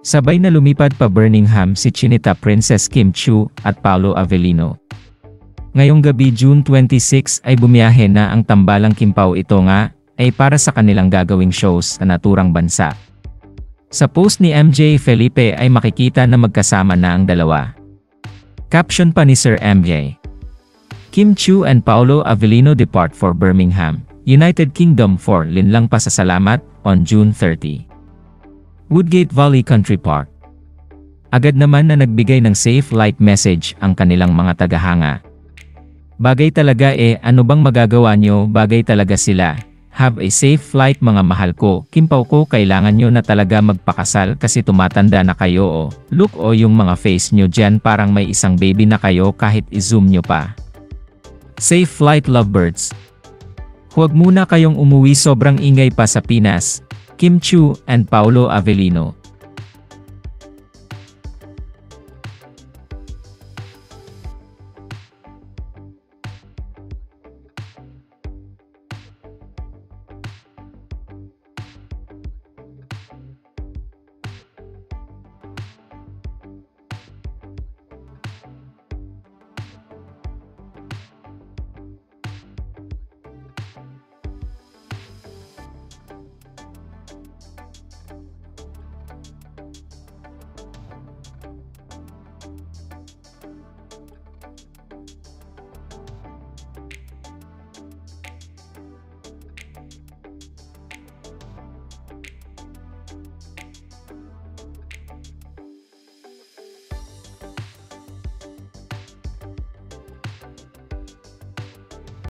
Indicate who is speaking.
Speaker 1: Sabay na lumipad pa Birmingham si Chinita Princess Kim Chiu at Paolo Avellino. Ngayong gabi June 26 ay bumiyahe na ang tambalang Kimpao, ito nga ay para sa kanilang gagawing shows sa naturang bansa. Sa post ni MJ Felipe ay makikita na magkasama na ang dalawa. Caption pa ni Sir MJ: Kim Chiu and Paolo Avellino depart for Birmingham, United Kingdom for linlang pasasalamat on June 30. Woodgate Valley Country Park. Agad naman na nagbigay ng safe flight message ang kanilang mga tagahanga. Bagay talaga ano bang magagawa nyo, bagay talaga sila. Have a safe flight mga mahal ko, Kimpao ko, kailangan nyo na talaga magpakasal kasi tumatanda na kayo Look yung mga face nyo dyan, parang may isang baby na kayo kahit i-zoom nyo pa. Safe flight lovebirds. Huwag muna kayong umuwi, sobrang ingay pa sa Pinas. Kim Chiu and Paolo Avellino.